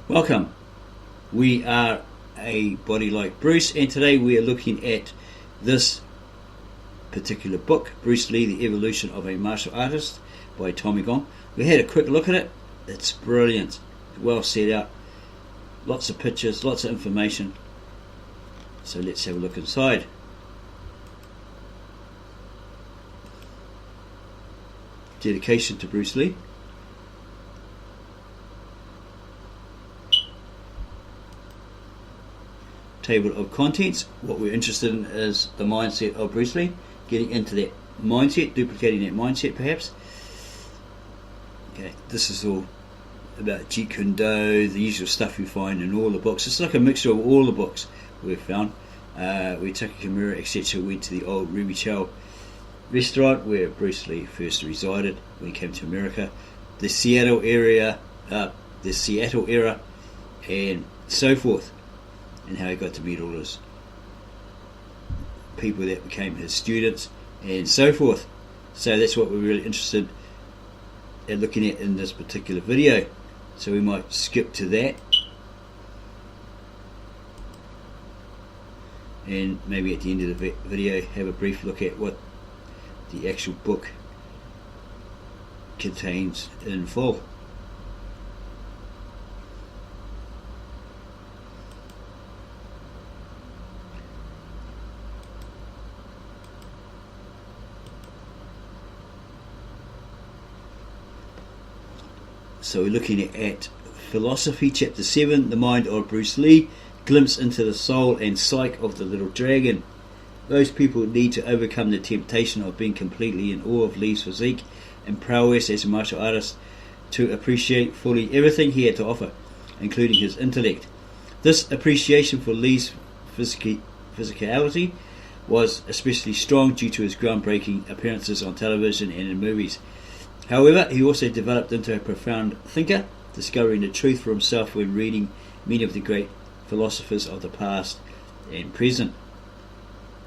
Welcome. We are a body like Bruce, and today we are looking at this particular book, Bruce Lee, The Evolution of a Martial Artist by Tommy Gong. We had a quick look at it. It's brilliant, well set out, lots of pictures, lots of information. So let's have a look inside. Dedication to Bruce Lee. Table of contents. What we're interested in is the mindset of Bruce Lee, getting into that mindset, duplicating that mindset perhaps. Okay, this is all about Jeet Kune Do, the usual stuff you find in all the books. It's like a mixture of all the books we've found. We took a camera, etc. Went to the old Ruby Chow restaurant where Bruce Lee first resided when he came to America, the Seattle era, and so forth, and how he got to meet all his people that became his students and so forth. So that's what we're really interested in looking at in this particular video. So we might skip to that and maybe at the end of the video have a brief look at what the actual book contains in full. So we're looking at Philosophy, Chapter 7, The Mind of Bruce Lee, Glimpse into the Soul and Psyche of the Little Dragon. Those people need to overcome the temptation of being completely in awe of Lee's physique and prowess as a martial artist to appreciate fully everything he had to offer, including his intellect. This appreciation for Lee's physicality was especially strong due to his groundbreaking appearances on television and in movies. However, he also developed into a profound thinker, discovering the truth for himself when reading many of the great philosophers of the past and present.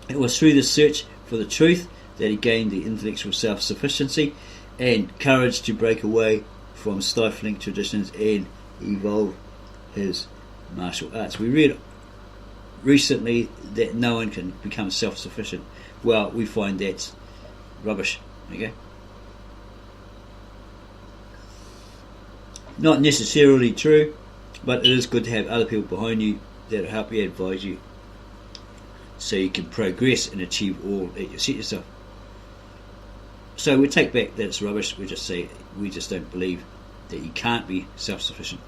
It was through this search for the truth that he gained the intellectual self-sufficiency and courage to break away from stifling traditions and evolve his martial arts. We read recently that no one can become self-sufficient. Well, we find that's rubbish. Okay? Not necessarily true, but it is good to have other people behind you that will help you, advise you, so you can progress and achieve all that you set yourself. So we take back that it's rubbish. We just say we just don't believe that you can't be self-sufficient.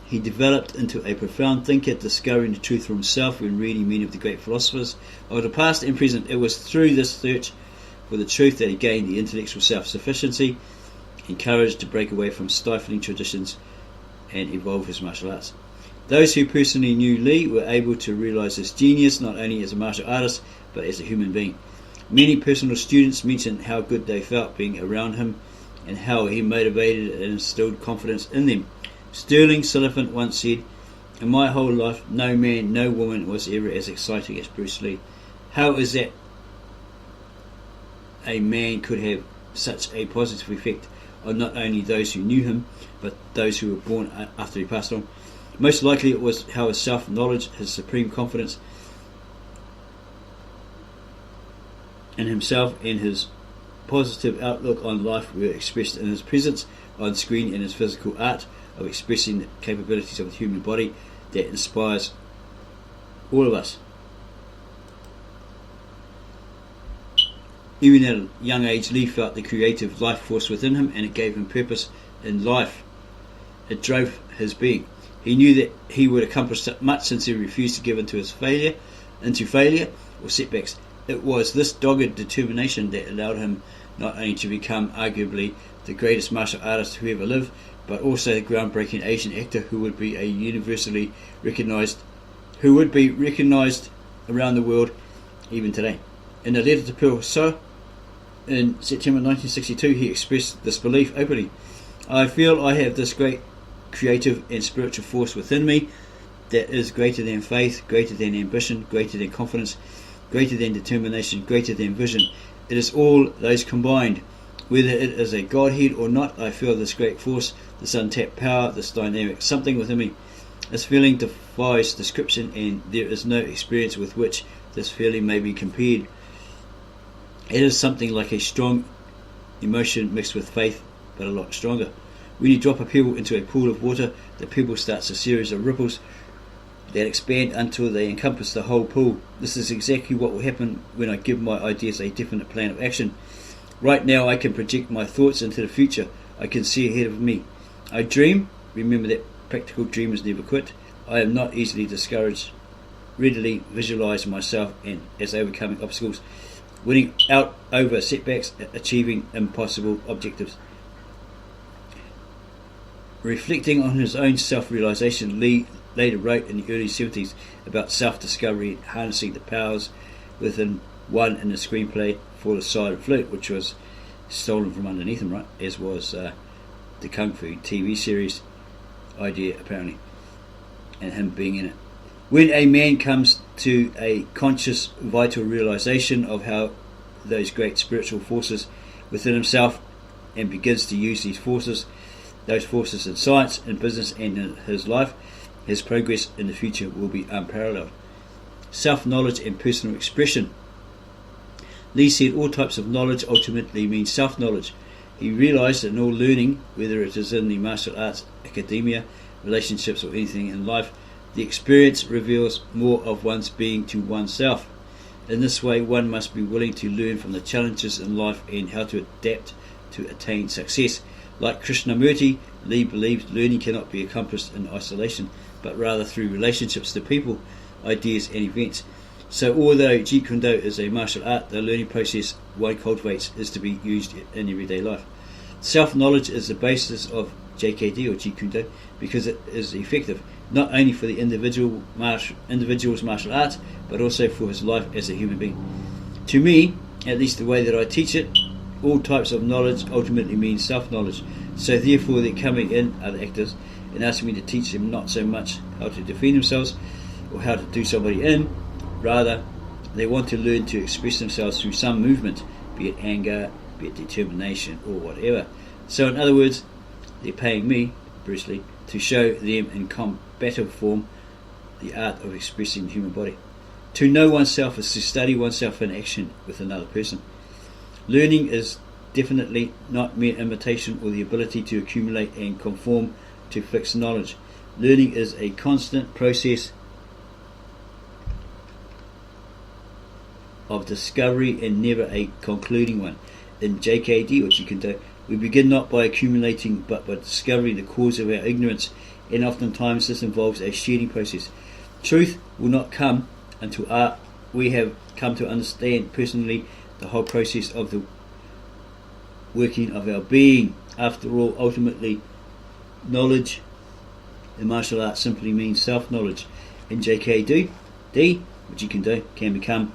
He developed into a profound thinker, discovering the truth for himself when reading many of the great philosophers of the past and present. It was through this search for the truth that he gained the intellectual self-sufficiency and courage to break away from stifling traditions and evolve his martial arts. Those who personally knew Lee were able to realize his genius not only as a martial artist but as a human being. Many personal students mentioned how good they felt being around him and how he motivated and instilled confidence in them. Sterling Sullivan once said, "In my whole life, no man, no woman was ever as exciting as Bruce Lee." How is that a man could have such a positive effect on not only those who knew him, but those who were born after he passed on? Most likely it was how his self-knowledge, his supreme confidence in himself, and his positive outlook on life were expressed in his presence on screen and his physical art of expressing the capabilities of the human body that inspires all of us. Even at a young age, Lee felt the creative life force within him, and it gave him purpose in life. It drove his being. He knew that he would accomplish much since he refused to give into failure or setbacks. It was this dogged determination that allowed him not only to become arguably the greatest martial artist who ever lived, but also a groundbreaking Asian actor who would be recognized around the world even today. In a letter to Pearl So in September 1962, he expressed this belief openly. "I feel I have this great creative and spiritual force within me that is greater than faith, greater than ambition, greater than confidence, greater than determination, greater than vision. It is all those combined. Whether it is a Godhead or not, I feel this great force, this untapped power, this dynamic something within me. This feeling defies description, and there is no experience with which this feeling may be compared. It is something like a strong emotion mixed with faith, but a lot stronger. When you drop a pebble into a pool of water, the pebble starts a series of ripples that expand until they encompass the whole pool. This is exactly what will happen when I give my ideas a definite plan of action. Right now I can project my thoughts into the future. I can see ahead of me. I dream. Remember that practical dreamers never quit. I am not easily discouraged. Readily visualize myself and as overcoming obstacles, winning out over setbacks, achieving impossible objectives. Reflecting on his own self-realization, Lee later wrote in the early 70s about self-discovery and harnessing the powers within one in the screenplay for The Silent Flute, which was stolen from underneath him, right? As was the Kung Fu TV series idea, apparently, and him being in it. When a man comes to a conscious, vital realization of how those great spiritual forces within himself and begins to use those forces in science, in business and in his life, his progress in the future will be unparalleled. Self-knowledge and personal expression. Lee said all types of knowledge ultimately mean self-knowledge. He realized that in all learning, whether it is in the martial arts, academia, relationships or anything in life, the experience reveals more of one's being to oneself. In this way, one must be willing to learn from the challenges in life and how to adapt to attain success. Like Krishnamurti, Lee believes learning cannot be accomplished in isolation, but rather through relationships to people, ideas and events. So although Jeet Kune Do is a martial art, the learning process one cultivates is to be used in everyday life. Self-knowledge is the basis of JKD or Jeet Kune Do because it is effective not only for the individual's martial arts, but also for his life as a human being. To me, at least the way that I teach it, all types of knowledge ultimately means self-knowledge. So therefore they're coming in, other actors, and asking me to teach them not so much how to defend themselves or how to do somebody in, rather they want to learn to express themselves through some movement, be it anger, be it determination or whatever. So in other words, they're paying me, Bruce Lee, to show them in combative form the art of expressing the human body. To know oneself is to study oneself in action with another person. Learning is definitely not mere imitation or the ability to accumulate and conform to fixed knowledge. Learning is a constant process of discovery and never a concluding one. In JKD, which you can do, we begin not by accumulating but by discovering the cause of our ignorance, and oftentimes this involves a shedding process. Truth will not come until we have come to understand personally the whole process of the working of our being. After all, ultimately, knowledge in martial arts simply means self-knowledge. In JKD, which you can do, can become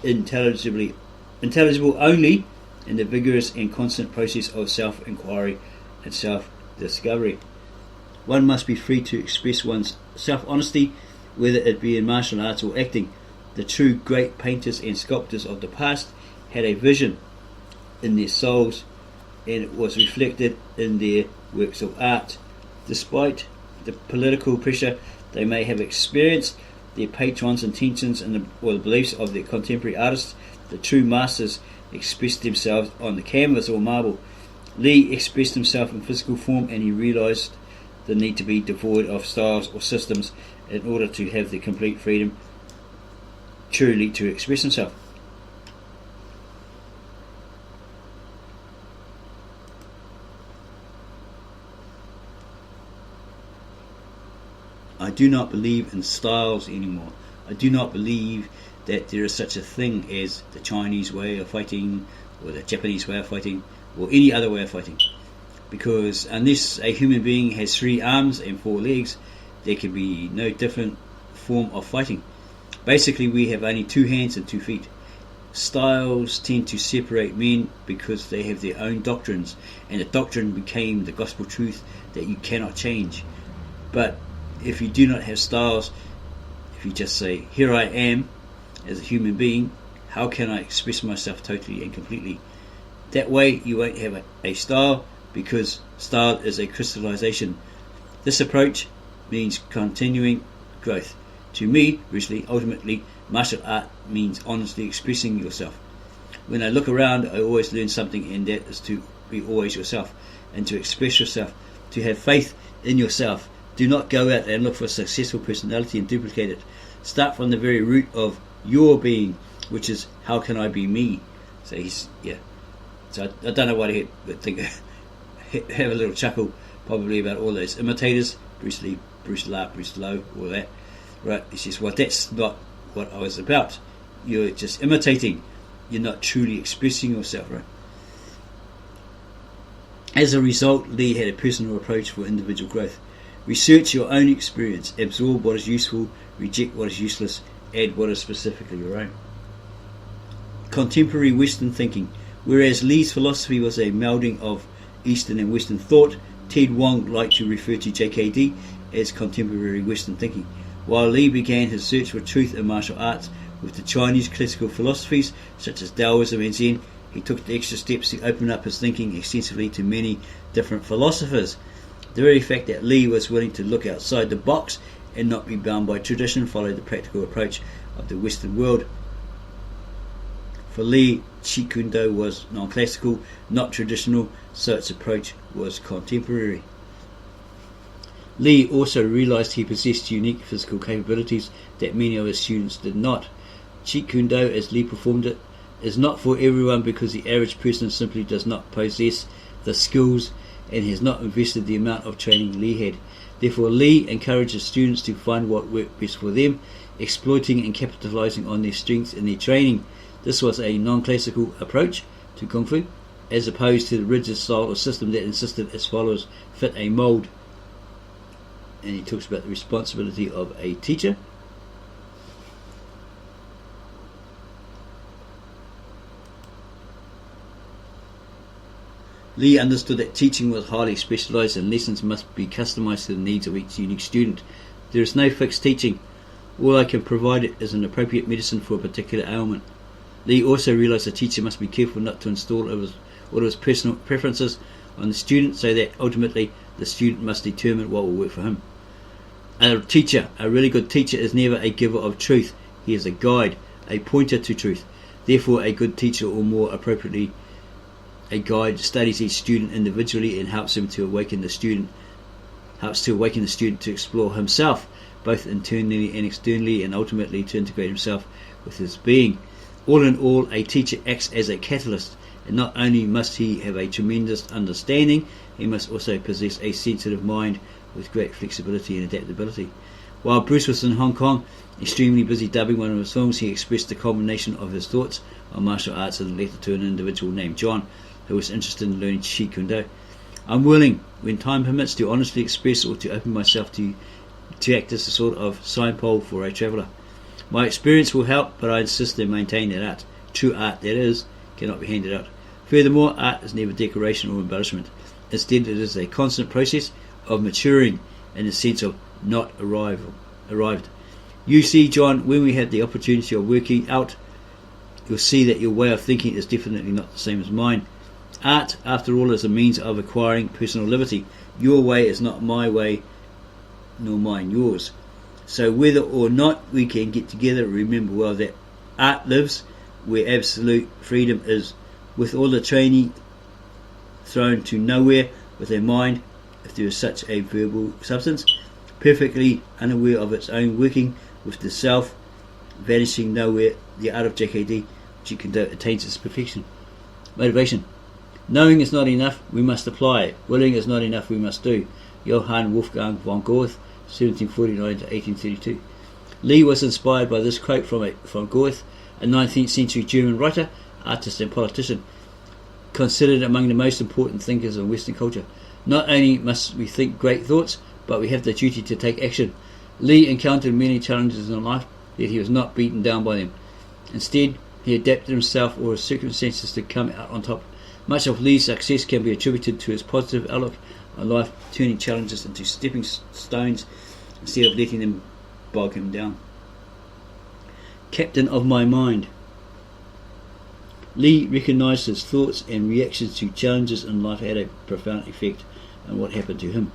intelligible only in the vigorous and constant process of self-inquiry and self-discovery. One must be free to express one's self-honesty, whether it be in martial arts or acting. The true great painters and sculptors of the past had a vision in their souls, and it was reflected in their works of art. Despite the political pressure they may have experienced, their patrons' intentions or the beliefs of their contemporary artists, the true masters expressed themselves on the canvas or marble. Lee expressed himself in physical form, and he realized the need to be devoid of styles or systems in order to have the complete freedom truly to express himself. I do not believe in styles anymore. I do not believe that there is such a thing as the Chinese way of fighting or the Japanese way of fighting or any other way of fighting, because unless a human being has 3 arms and 4 legs, there can be no different form of fighting. Basically, we have only 2 hands and 2 feet. Styles tend to separate men because they have their own doctrines, and the doctrine became the gospel truth that you cannot change. But if you do not have styles, if you just say, here I am, as a human being, how can I express myself totally and completely? That way you won't have a style, because style is a crystallization. This approach means continuing growth. To me, Bruce Lee, ultimately, martial art means honestly expressing yourself. When I look around, I always learn something, and that is to be always yourself and to express yourself, to have faith in yourself. Do not go out and look for a successful personality and duplicate it. Start from the very root of your being, which is, how can I be me? So So I don't know what he would think. Have a little chuckle probably about all those imitators, Bruce Lee, Bruce Lee, Bruce Lowe, all that. Right? He says, well, that's not what I was about. You're just imitating. You're not truly expressing yourself, right? As a result, Lee had a personal approach for individual growth. Research your own experience, absorb what is useful, reject what is useless, add what is specifically your own. Contemporary Western thinking. Whereas Lee's philosophy was a melding of Eastern and Western thought, Ted Wong liked to refer to JKD as contemporary Western thinking. While Lee began his search for truth in martial arts with the Chinese classical philosophies such as Taoism and Zen, he took the extra steps to open up his thinking extensively to many different philosophers. The very fact that Lee was willing to look outside the box and not be bound by tradition followed the practical approach of the Western world. For Lee, Jeet Kune Do was non-classical, not traditional, so its approach was contemporary. Lee also realized he possessed unique physical capabilities that many of his students did not. Jeet Kune Do, as Lee performed it, is not for everyone because the average person simply does not possess the skills and has not invested the amount of training Lee had. Therefore, Lee encourages students to find what worked best for them, exploiting and capitalizing on their strengths in their training. This was a non-classical approach to Kung Fu, as opposed to the rigid style or system that insisted its followers fit a mold. And he talks about the responsibility of a teacher. Lee understood that teaching was highly specialized and lessons must be customized to the needs of each unique student. There is no fixed teaching. All I can provide is an appropriate medicine for a particular ailment. Lee also realized the teacher must be careful not to install all of his personal preferences on the student, so that ultimately the student must determine what will work for him. A really good teacher, is never a giver of truth. He is a guide, a pointer to truth. Therefore, a good teacher, or more appropriately, a guide, studies each student individually and helps to awaken the student to explore himself, both internally and externally, and ultimately to integrate himself with his being. All in all, a teacher acts as a catalyst, and not only must he have a tremendous understanding, he must also possess a sensitive mind with great flexibility and adaptability. While Bruce was in Hong Kong, extremely busy dubbing one of his films, he expressed the culmination of his thoughts on martial arts in a letter to an individual named John, who was interested in learning Jeet Kune Do. I'm willing, when time permits, to honestly express or to open myself to act as a sort of signpole for a traveller. My experience will help, but I insist and maintain that art, true art that is, cannot be handed out. Furthermore, art is never decoration or embellishment. Instead, it is a constant process of maturing in the sense of not arrived. You see, John, when we had the opportunity of working out, you'll see that your way of thinking is definitely not the same as mine. Art, after all, is a means of acquiring personal liberty. Your way is not my way, nor mine yours. So whether or not we can get together, remember well that art lives where absolute freedom is. With all the training thrown to nowhere, with a mind, if there is such a verbal substance, perfectly unaware of its own working, with the self vanishing nowhere, the art of JKD, Jeet Kune Do, attains its perfection. Motivation. Knowing is not enough, we must apply it. Willing is not enough, we must do. Johann Wolfgang von Goethe, 1749 to 1832. Lee was inspired by this quote from Goethe, a 19th century German writer, artist and politician, considered among the most important thinkers of Western culture. Not only must we think great thoughts, but we have the duty to take action. Lee encountered many challenges in life, yet he was not beaten down by them. Instead, he adapted himself or his circumstances to come out on top. Much of Lee's success can be attributed to his positive outlook on life, turning challenges into stepping stones instead of letting them bog him down. captain of my mind. Lee recognised his thoughts and reactions to challenges in life had a profound effect on what happened to him.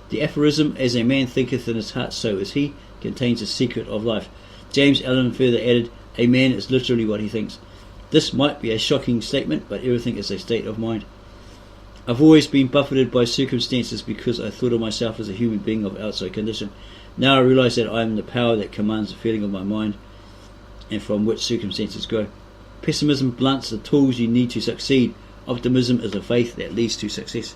The aphorism, "As a man thinketh in his heart, so is he," contains the secret of life. James Allen further added, "A man is literally what he thinks." This might be a shocking statement, but everything is a state of mind. I've always been buffeted by circumstances because I thought of myself as a human being of outside condition. Now I realise that I am the power that commands the feeling of my mind and from which circumstances grow. Pessimism blunts the tools you need to succeed. Optimism is a faith that leads to success.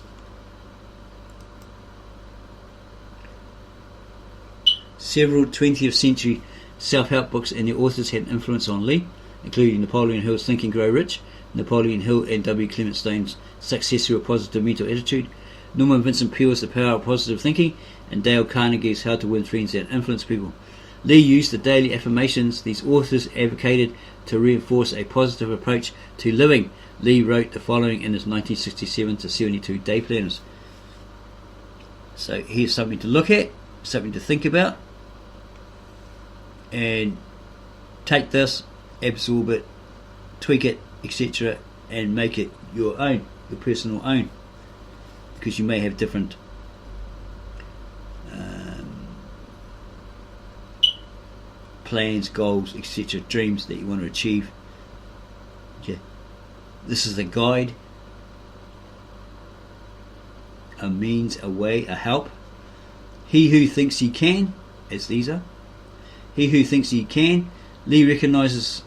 Several 20th century self-help books and their authors had an influence on Lee, including Napoleon Hill's Think and Grow Rich, Napoleon Hill and W. Clement Stone's Success Through a Positive Mental Attitude, Norman Vincent Peale's The Power of Positive Thinking, and Dale Carnegie's How to Win Friends and Influence People. Lee used the daily affirmations these authors advocated to reinforce a positive approach to living. Lee wrote the following in his 1967-72 day planners. So here's something to look at, something to think about, and take this, absorb it, tweak it, etc., and make it your own, your personal own, because you may have different plans, goals, etc., dreams that you want to achieve. Okay. This is a guide, a means, a way, a help. He who thinks he can, as these are, he who thinks he can. Lee recognized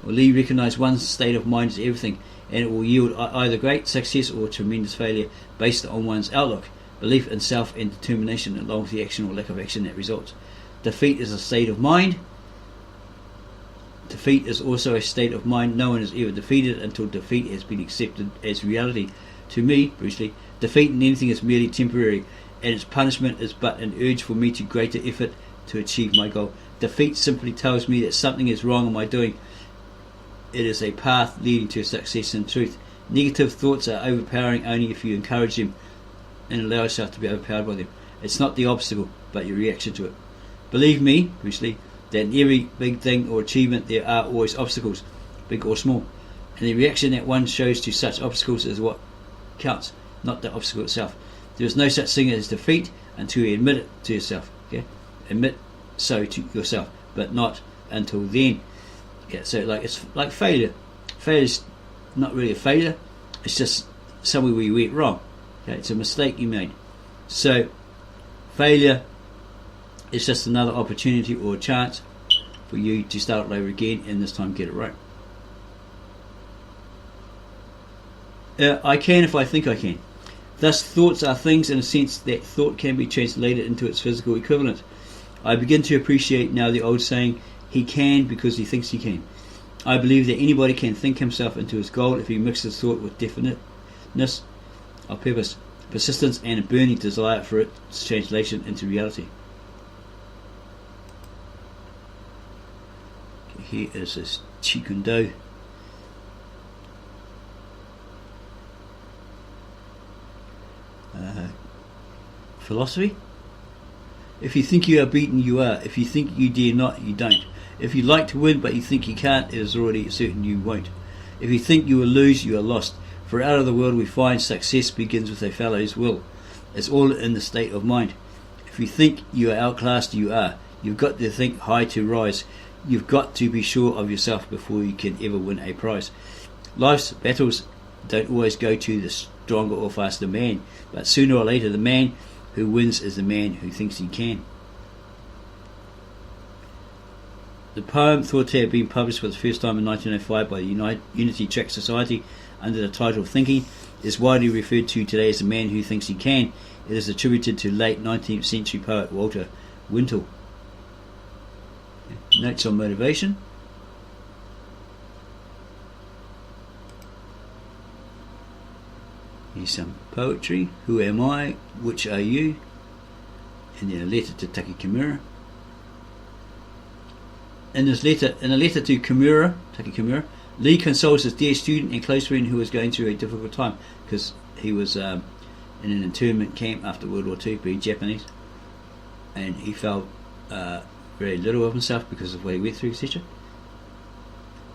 one's state of mind as everything, and it will yield either great success or tremendous failure based on one's outlook, belief in self, and determination along with the action or lack of action that results. Defeat is a state of mind. Defeat is also a state of mind. No one is ever defeated until defeat has been accepted as reality. To me, Bruce Lee, defeat in anything is merely temporary, and its punishment is but an urge for me to greater effort to achieve my goal. Defeat simply tells me that something is wrong in my doing. It is a path leading to success and truth. Negative thoughts are overpowering only if you encourage them and allow yourself to be overpowered by them. It's not the obstacle, but your reaction to it. Believe me, Bruce Lee, that in every big thing or achievement there are always obstacles, big or small. And the reaction that one shows to such obstacles is what counts, not the obstacle itself. There is no such thing as defeat until you admit it to yourself. Okay? Admit so to yourself, but not until then. Okay, so it's like failure. Failure is not really a failure. It's just somewhere where you went wrong. Okay, it's a mistake you made. So failure is just another opportunity or a chance for you to start all over again, and this time get it right. I can if I think I can. Thus, thoughts are things in a sense that thought can be translated into its physical equivalent. I begin to appreciate now the old saying, he can because he thinks he can. I believe that anybody can think himself into his goal if he mixes thought with definiteness of purpose, persistence, and a burning desire for its translation into reality. Okay, here is this Chikundo. Philosophy. If you think you are beaten, you are. If you think you dare not, you don't. If you like to win but you think you can't, it is already certain you won't. If you think you will lose, you are lost. For out of the world we find success begins with a fellow's will. It's all in the state of mind. If you think you are outclassed, you are. You've got to think high to rise. You've got to be sure of yourself before you can ever win a prize. Life's battles don't always go to the stronger or faster man, but sooner or later the man who wins is the man who thinks he can. The poem, thought to have been published for the first time in 1905 by the Unity Tract Society under the title Thinking, is widely referred to today as the man who thinks he can. It is attributed to late 19th century poet Walter Wintle. Notes on motivation. Here's some poetry. Who am I? Which are you? And then a letter to Taki Kimura. In a letter to Kimura, Taki Kimura, Lee consoles his dear student and close friend who was going through a difficult time because he was in an internment camp after World War II, being Japanese, and he felt very little of himself because of what he went through, etc.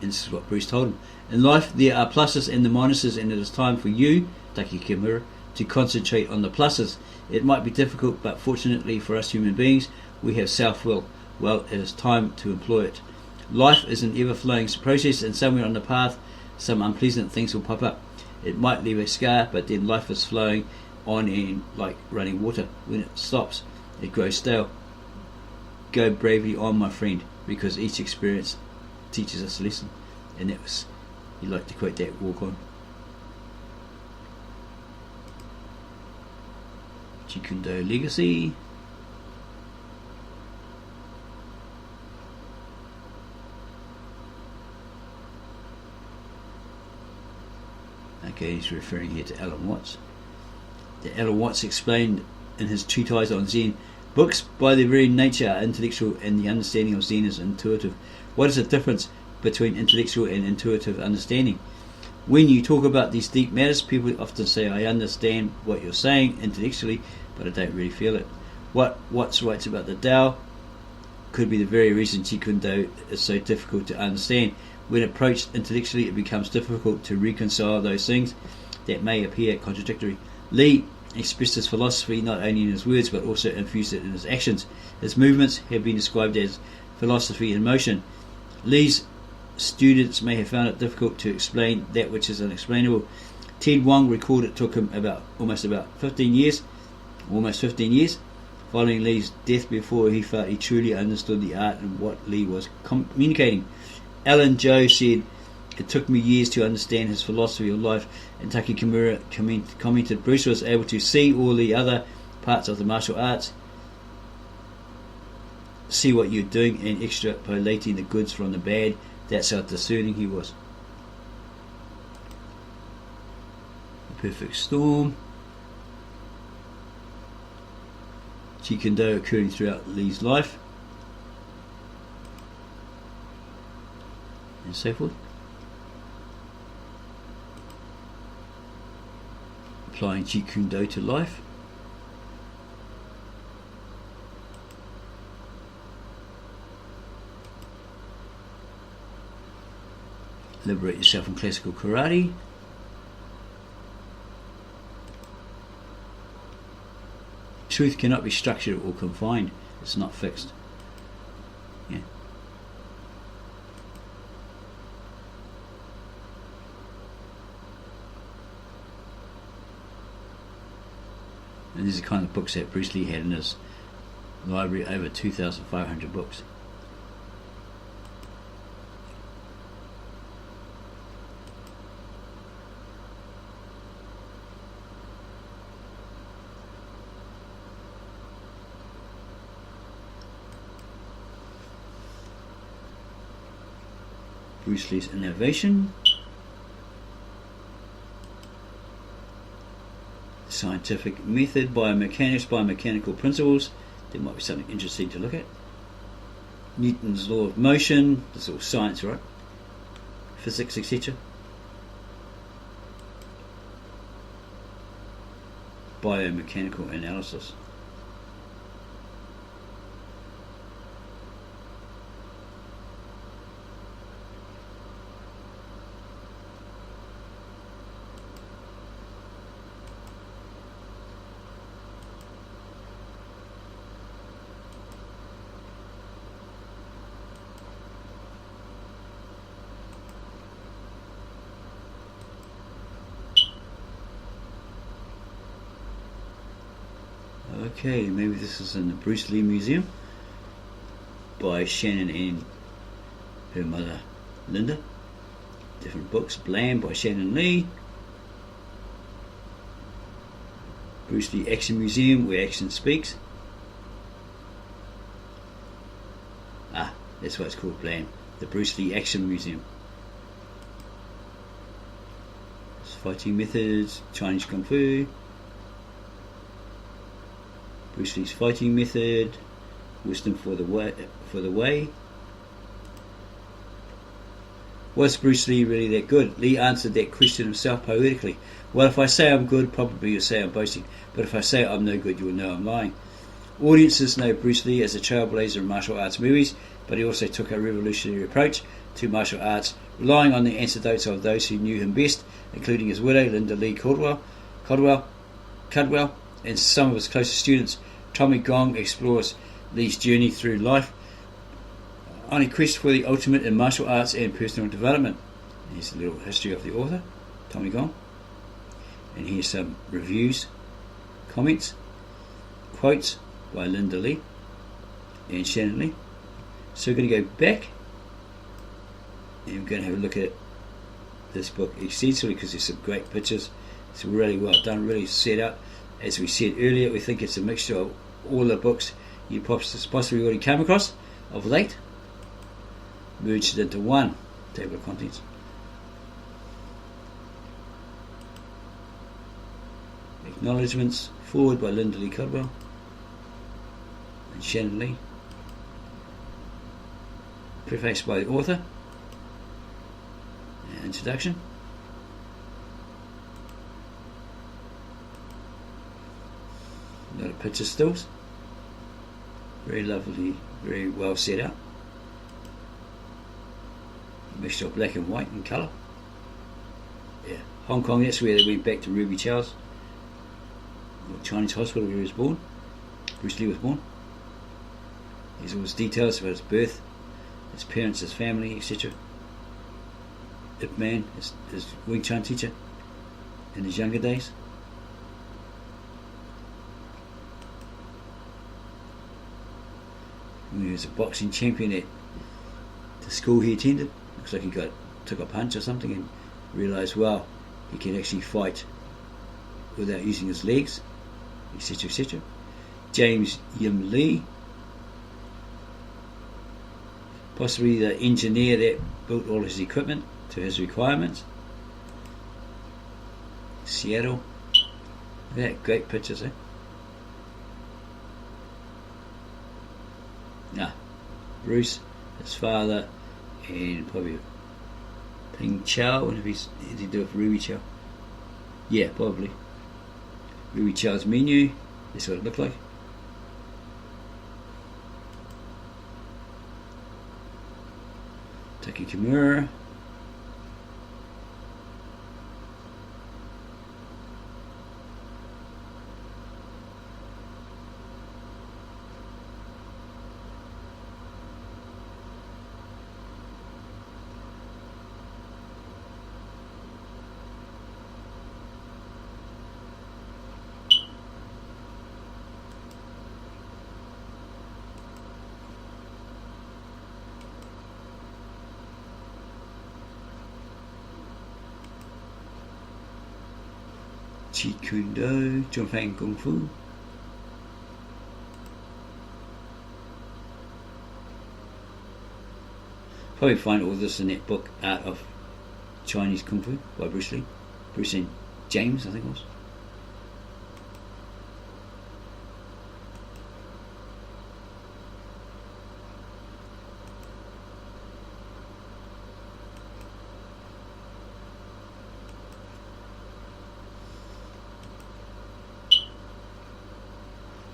And this is what Bruce told him. In life, there are pluses and the minuses, and it is time for you, Taki Kimura, to concentrate on the pluses. It might be difficult, but fortunately for us human beings, we have self-will. Well, it is time to employ it. Life is an ever-flowing process, and somewhere on the path, some unpleasant things will pop up. It might leave a scar, but then life is flowing on and like running water. When it stops, it grows stale. Go bravely on, my friend, because each experience teaches us a lesson. And that was, he liked to quote that, walk on. Jeet legacy. Okay, he's referring here to Alan Watts. That Alan Watts explained in his treatise on Zen, books by their very nature are intellectual and the understanding of Zen is intuitive. What is the difference between intellectual and intuitive understanding? When you talk about these deep matters, people often say, I understand what you're saying intellectually, but I don't really feel it. What Watts writes about the Tao could be the very reason Jeet Kune Do is so difficult to understand. When approached intellectually, it becomes difficult to reconcile those things that may appear contradictory. Lee expressed his philosophy not only in his words, but also infused it in his actions. His movements have been described as philosophy in motion. Lee's students may have found it difficult to explain that which is unexplainable. Ted Wong recorded it took him almost 15 years following Lee's death before he felt he truly understood the art and what Lee was communicating. Alan Joe said, it took me years to understand his philosophy of life, and Taki Kimura commented, Bruce was able to see all the other parts of the martial arts, see what you're doing and extrapolating the goods from the bad. That's how discerning he was. The perfect storm. Jeet Kune Do occurring throughout Lee's life, and so forth. Applying Jeet Kune Do to life. Liberate yourself from classical karate. Truth cannot be structured or confined. It's not fixed. Yeah. And these are the kind of books that Bruce Lee had in his library, over 2,500 books. Bruce Lee's innovation, scientific method, biomechanics, biomechanical principles. There might be something interesting to look at. Newton's law of motion, this is all science, right? Physics, etc. Biomechanical analysis. Okay, maybe this is in the Bruce Lee Museum by Shannon and her mother Linda. Different books. Blam by Shannon Lee. Bruce Lee Action Museum, where action speaks. That's why it's called Blam. The Bruce Lee Action Museum. Fighting methods, Chinese Kung Fu. Bruce Lee's fighting method, wisdom for the way. Was Bruce Lee really that good? Lee answered that question himself poetically. Well, if I say I'm good, probably you'll say I'm boasting. But if I say I'm no good, you will know I'm lying. Audiences know Bruce Lee as a trailblazer of martial arts movies, but he also took a revolutionary approach to martial arts, relying on the anecdotes of those who knew him best, including his widow, Linda Lee Cadwell, and some of his closest students. Tommy Gong explores Lee's journey through life on a quest for the ultimate in martial arts and personal development. Here's a little history of the author, Tommy Gong. And here's some reviews, comments, quotes by Linda Lee and Shannon Lee. So we're going to go back and we're going to have a look at this book extensively because there's some great pictures. It's really well done, really set out. As we said earlier, we think it's a mixture of all the books you possibly already come across of late, merged into one table of contents. Acknowledgements, forward by Linda Lee Cadwell and Shannon Lee. Preface by the author. Introduction. A lot of picture stills. Very lovely, very well set out. Mixture of black and white and colour. Yeah, Hong Kong, that's where they went back to Ruby Chow's Chinese hospital where he was born. Bruce Lee was born. There's all his details about his birth, his parents, his family, etc. Ip Man, his Wing Chun teacher in his younger days. When he was a boxing champion at the school he attended, looks like he took a punch or something and realised, wow, he can actually fight without using his legs, etc., etc. James Yim Lee, possibly the engineer that built all his equipment to his requirements. Seattle. Look at that, great pictures, eh? Bruce, his father, and probably Ping Chow. And if he's to do it for Ruby Chow. Yeah, probably. Ruby Chow's menu. That's what it looked like. Taki Kimura. Jeet Kune Do, Jump Fang Kung Fu. Probably find all this in that book, Art of Chinese Kung Fu by Bruce Lee. Bruce and James, I think it was.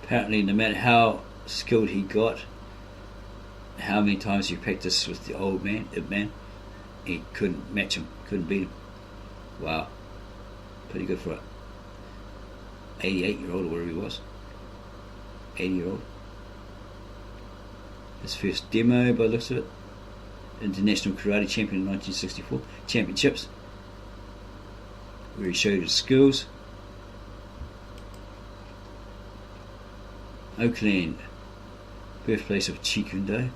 Apparently, no matter how skilled he got, how many times he practiced with the old man, Ip Man, he couldn't match him, couldn't beat him. Wow. Pretty good for an 88-year-old or whatever he was. 80-year-old. His first demo by the looks of it. International Karate Champion in 1964. Championships. Where he showed his skills. Oakland, birthplace of Jeet Kune Do.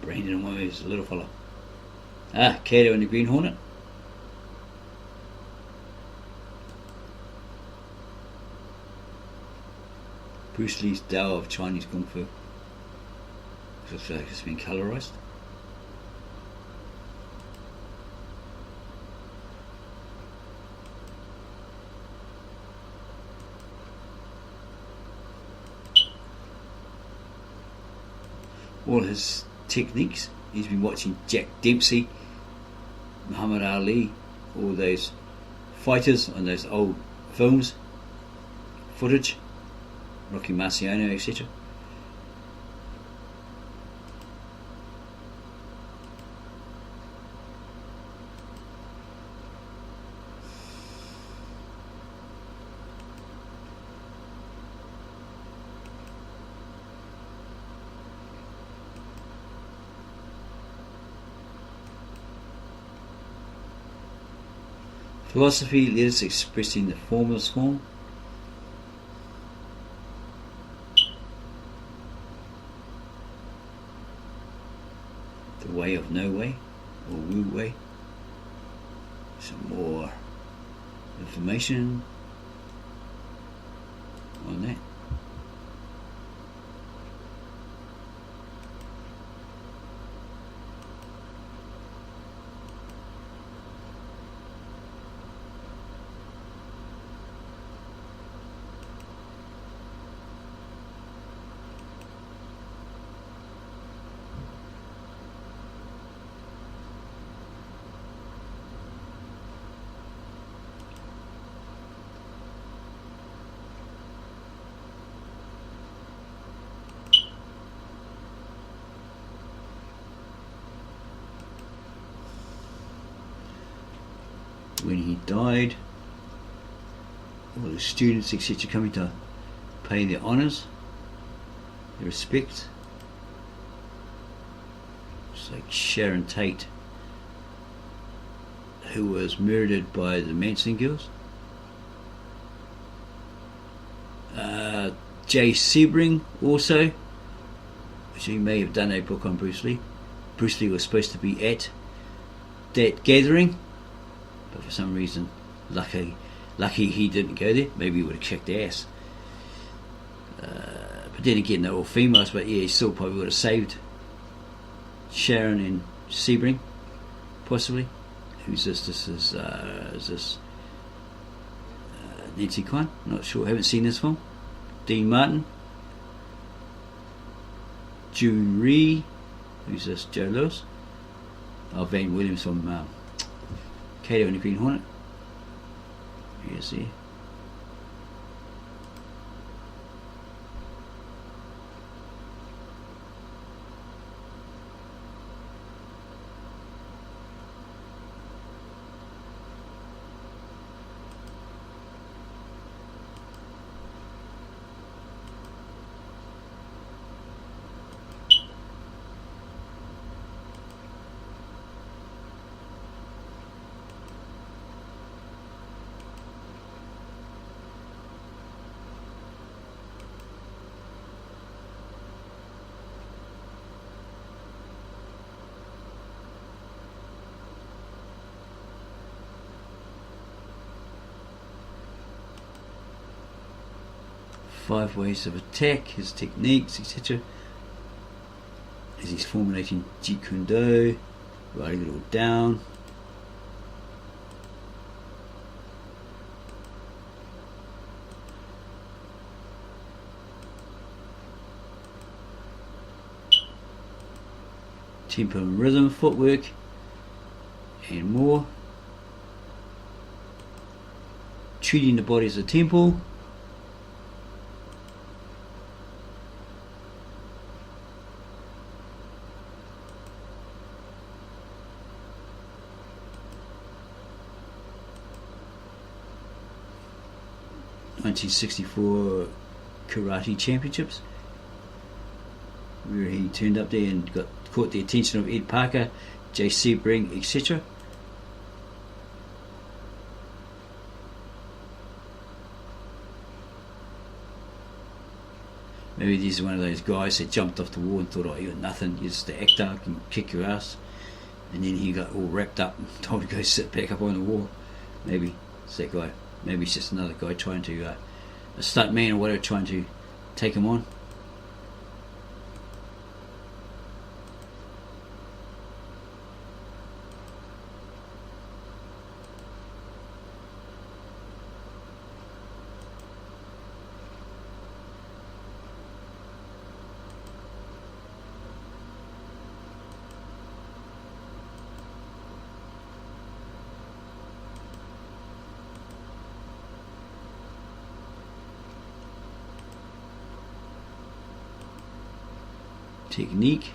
Brandon and one of his little fella. Kato and the Green Hornet. Bruce Lee's Tao of Chinese Kung Fu. Looks like it's been colorized. All his techniques, he's been watching Jack Dempsey, Muhammad Ali, all those fighters on those old films, footage, Rocky Marciano, etc. Philosophy letters expressed in the formless form. The way of no way, or Wu way. Some more information on that. When he died, all the students, etc., coming to pay their honours, their respects. It's like Sharon Tate, who was murdered by the Manson girls. Jay Sebring also, which he may have done a book on Bruce Lee. Bruce Lee was supposed to be at that gathering, but for some reason, lucky he didn't go there. Maybe he would have kicked ass. But then again, they're all females, but yeah, he still probably would have saved Sharon and Sebring, possibly. Who's this? This is this Nancy Kwan? Not sure. Haven't seen this film. Dean Martin. June Rhee. Who's this? Joe Lewis. Oh, Van Williams from Kato and the Green Hornet. Yes, yeah. Five ways of attack, his techniques, etc. As he's formulating Jeet Kune Do, writing it all down. Tempo and rhythm, footwork, and more. Treating the body as a temple. '64 Karate Championships, where he turned up there and caught the attention of Ed Parker, Jay Sebring, etc. Maybe this is one of those guys that jumped off the wall and thought, oh, you're nothing, you're just the actor, I can kick your ass. And then he got all wrapped up and told to go sit back up on the wall. Maybe it's that guy. Maybe it's just another guy trying to, a stunt man or whatever, trying to take him on. technique.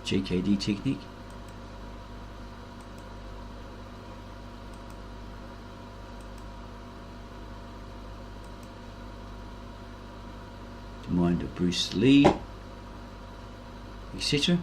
JKD technique. The mind of Bruce Lee, etc.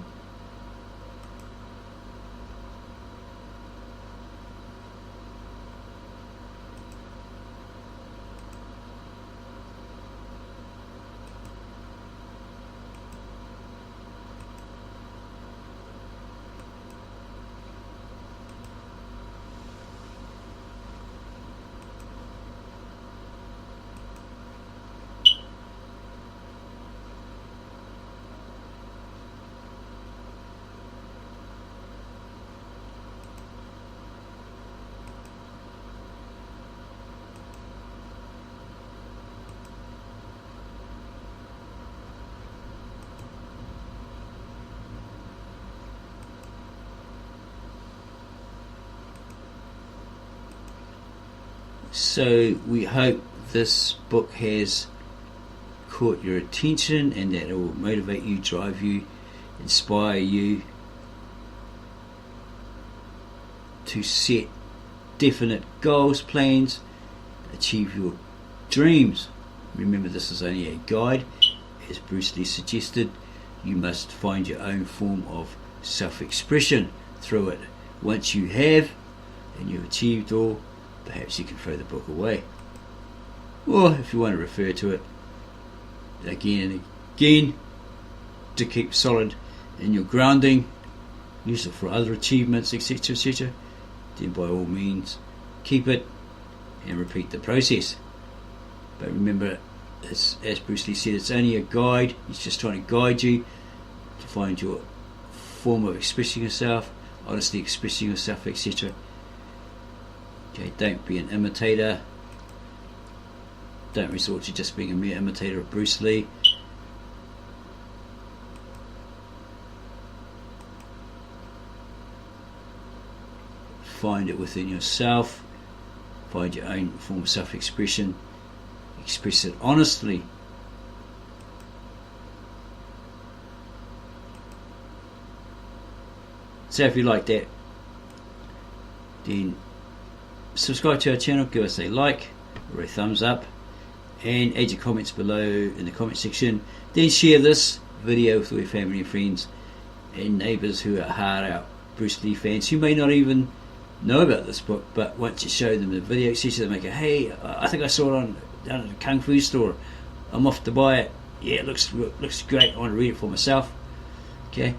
So we hope this book has caught your attention and that it will motivate you, drive you, inspire you to set definite goals, plans, achieve your dreams. Remember, this is only a guide. As Bruce Lee suggested, you must find your own form of self-expression through it. Once you have and you've achieved all, perhaps you can throw the book away. Or if you want to refer to it again and again to keep solid in your grounding, use it for other achievements, etc., etc., then by all means keep it and repeat the process. But remember, as Bruce Lee said, it's only a guide. He's just trying to guide you to find your form of expressing yourself, honestly expressing yourself, etc. Okay, don't be an imitator. Don't resort to just being a mere imitator of Bruce Lee. Find it within yourself. Find your own form of self-expression. Express it honestly. So if you like that, then subscribe to our channel, give us a like or a thumbs up, and add your comments below in the comment section. Then share this video with your family and friends and neighbours who are hard out Bruce Lee fans who may not even know about this book, but once you show them the video, etc., they make it, hey, I think I saw it down at the Kung Fu store, I'm off to buy it, yeah, it looks great, I want to read it for myself. Okay,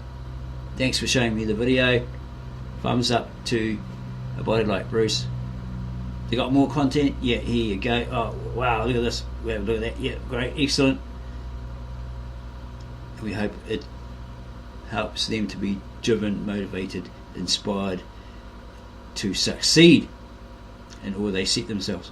thanks for showing me the video. Thumbs up to a body like Bruce. They got more content? Yeah, here you go. Oh wow, look at this. Look at that. Yeah, great, excellent. We hope it helps them to be driven, motivated, inspired to succeed in all they set themselves.